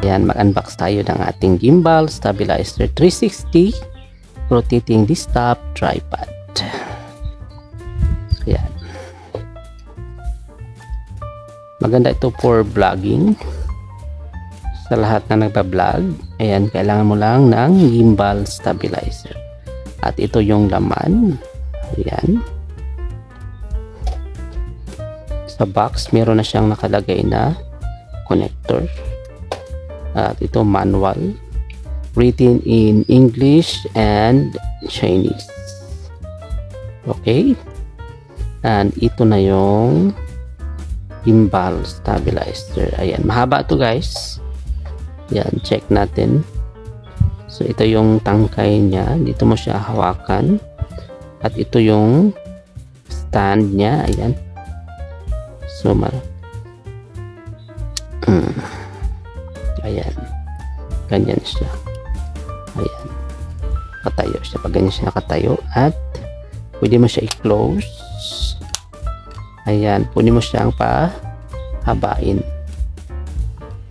Ayan, mag-unbox tayo ng ating gimbal stabilizer 360 rotating desktop tripod. Ayan. Maganda ito for vlogging. Sa lahat na nagpa-vlog, ayan, kailangan mo lang ng gimbal stabilizer. At ito yung laman. Ayan. Sa box, meron na siyang nakalagay na connector. At ito manual. Written in English and Chinese. Okay. And ito na yung gimbal stabilizer. Ayan. Mahaba ito, guys. Yan, check natin. So, ito yung tangkay niya. Dito mo siya hawakan. At ito yung stand niya. Ayan. So, ayan. Ganyan siya. Ayan. Katayo siya. Pag ganyan siya nakatayo. At, pwede mo siya i-close. Ayan. Pwede mo siyang pahabain.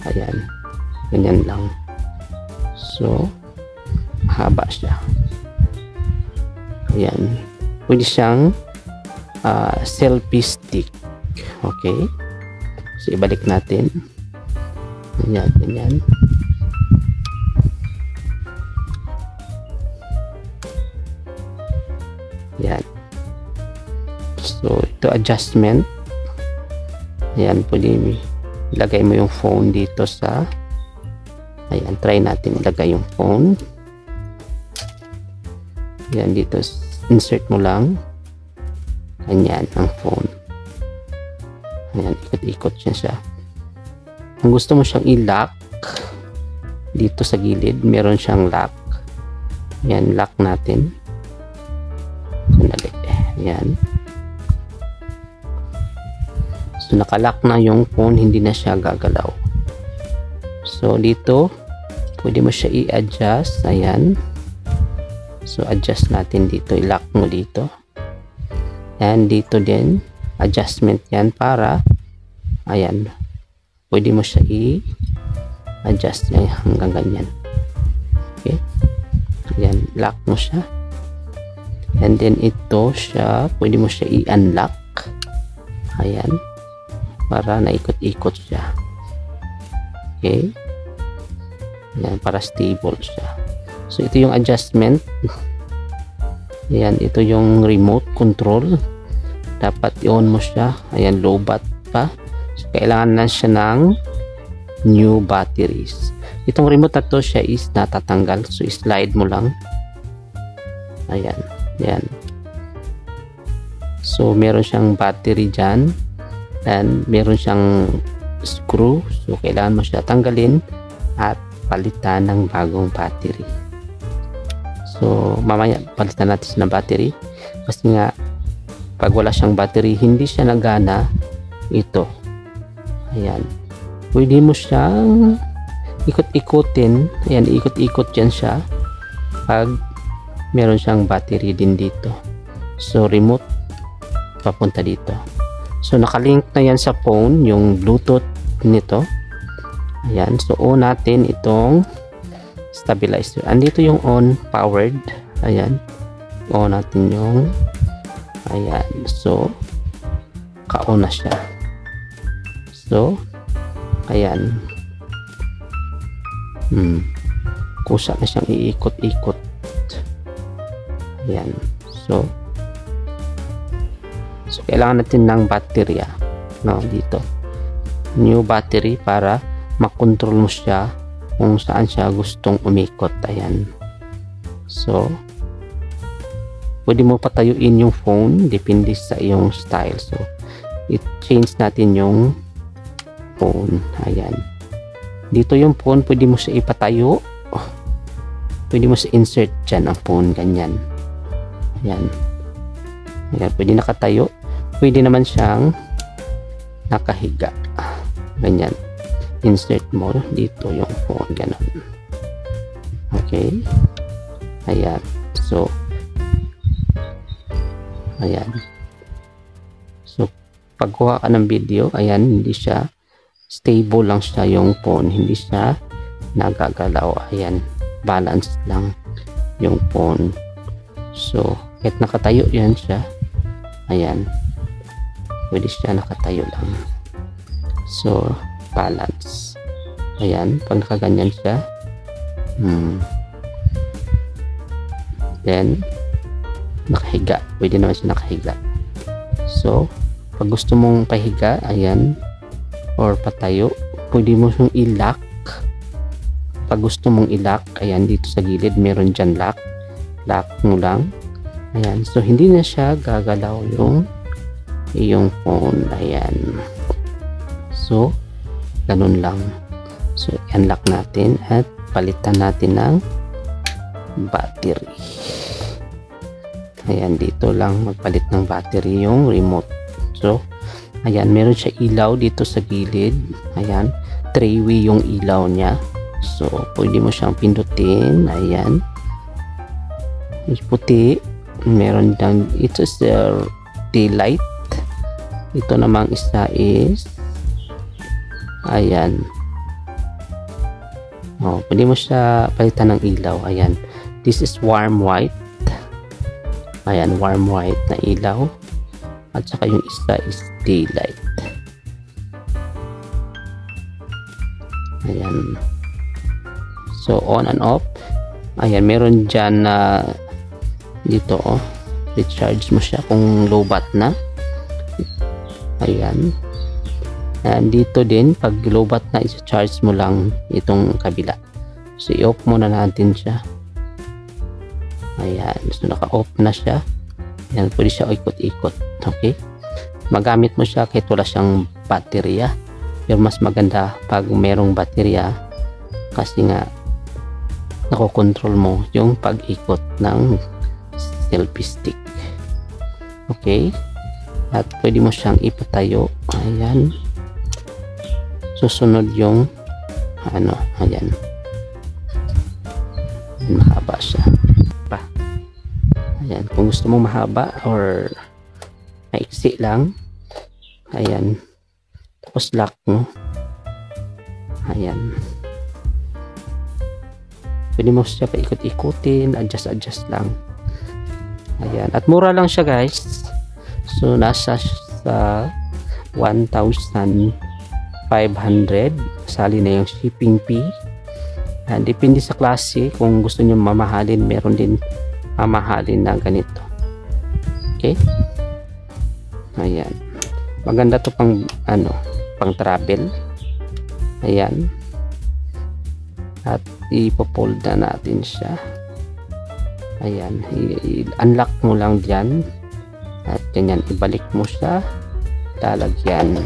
Ayan. Ganyan lang. So, haba siya. Ayan. Pwede siyang selfie stick. Okay. So, ibalik natin. Ganyan, ganyan. Ayan. So, ito adjustment. Ayan. Pwede ilagay mo yung phone dito sa ayan, try natin ilagay yung phone. Ayan, dito insert mo lang. Ganyan ang phone. Ayan, ikot-ikot siya. Kung gusto mo siyang i-lock, dito sa gilid, meron siyang lock. Ayan, lock natin. Sandali. Ayan. So, nakalock na yung phone, hindi na siya gagalaw. So, dito, pwede mo siya i-adjust. Ayan. So, adjust natin dito. I-lock mo dito. And dito din, adjustment yan para, ayan, pwede mo siya i-adjust yan hanggang ganyan. Okay. Ayan, lock mo siya. And then, ito siya, pwede mo siya i-unlock. Ayan. Para naikot-ikot siya. Okay. Ayan, para stable siya. So, ito yung adjustment. Ayan, ito yung remote control. Dapat i-on mo siya. Ayan, low bat pa. So, kailangan na siya ng new batteries. Itong remote na to siya is natatanggal. So, slide mo lang. Ayan. Ayan. So, meron siyang battery dyan. And meron siyang screw. So, kailangan mo siya tanggalin at palitan ng bagong battery. So, mamaya palitan natin siya ng battery. Kasi nga, pag wala siyang battery, hindi siya nagana. Ito. Ayan. Pwede mo siyang ikot-ikutin. Ayan, ikot-ikot dyan siya. Pag meron siyang battery din dito. So, remote papunta dito. So, nakalink na yan sa phone, yung Bluetooth nito. Ayan. So, on natin itong stabilizer. Andito yung on powered. Ayan. On natin yung ayan. So, ka-on na siya. So, ayan. Kusa na siyang iikot-ikot. Ayan. So, kailangan natin ng battery. No, dito. New battery para makontrol mo siya kung saan siya gustong umikot. Ayan. So, pwede mo patayuin yung phone. Depende sa iyong style. So, i-change natin yung phone. Ayan. Dito yung phone, pwede mo siya ipatayo. Pwede mo siya insert dyan ang phone. Ganyan. Ayan. Ayan. Pwede nakatayo. Pwede naman siyang nakahiga. Ganyan. Insert mo dito yung phone. Ganon. Okay. Ayan. So, ayan. So, pagkuha ka ng video, ayan, hindi siya stable lang siya yung phone. Hindi siya nagagalaw. Ayan, balance lang yung phone. So kahit nakatayo yan siya, ayan, pwede siya nakatayo lang. So balance. Ayan, pag nakaganyan siya, then nakahiga, pwede naman siya nakahiga. So pag gusto mong pahiga, ayan, or patayo, pwede mo siyang i-lock. Pag gusto mong i-lock, ayan, dito sa gilid meron dyan lock mo lang. Ayan, so hindi na siya gagalaw yung phone. Ayan, so ganun lang. So unlock natin at palitan natin ng battery. Ayan, dito lang magpalit ng battery yung remote. So ayan, meron siya ilaw dito sa gilid. Ayan, 3-way yung ilaw niya. So pwede mo siyang pindutin. Ayan, puti. Meron lang, ito is the daylight. Ito namang isa is, ayan, pwede mo siya palitan ng ilaw. Ayan, this is warm white. Ayan, warm white na ilaw. At saka yung isa is daylight. Ayan, so on and off. Ayan, meron dyan na dito, recharge mo siya kung low bat na. Ayan, and dito din pag low bat na, i-charge mo lang itong kabila. So i-off muna natin siya. Ayan, so naka-off na siya. Ayan, pwede siya ikot-ikot. Okay, magamit mo siya kahit wala siyang baterya, pero mas maganda pag merong baterya kasi nga nakokontrol mo yung pag-ikot ng selfie stick. Okay, at pwede mo siyang ipatayo. Ayan, susunod yung ayan, mahaba siya pa. Ayan, kung gusto mo mahaba or maiksi lang, ayan, tapos lock mo. Ayan, pwede mo siya paikot-ikutin, adjust lang. Ayan, at mura lang siya guys. So nasa sa 1,500, sali na yung shipping fee. Depende sa klase, kung gusto niyo mamahalin, meron din mamahalin na ganito. Okay, ayan, maganda to pang pang travel. Ayan, at ipo-fold na natin siya. Ayan, i-unlock mo lang dyan at ganyan, ibalik mo siya, lalagyan.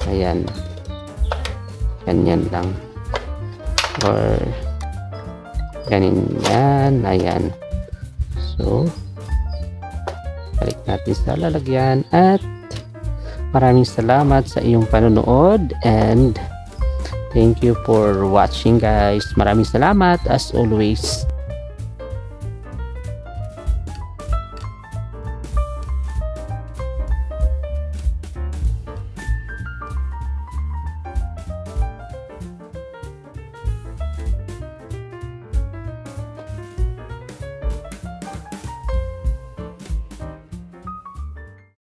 Ayan, ganyan lang or ganyan. Ayan, so balik natin sa lalagyan at maraming salamat sa iyong panonood and thank you for watching guys. Maraming salamat as always.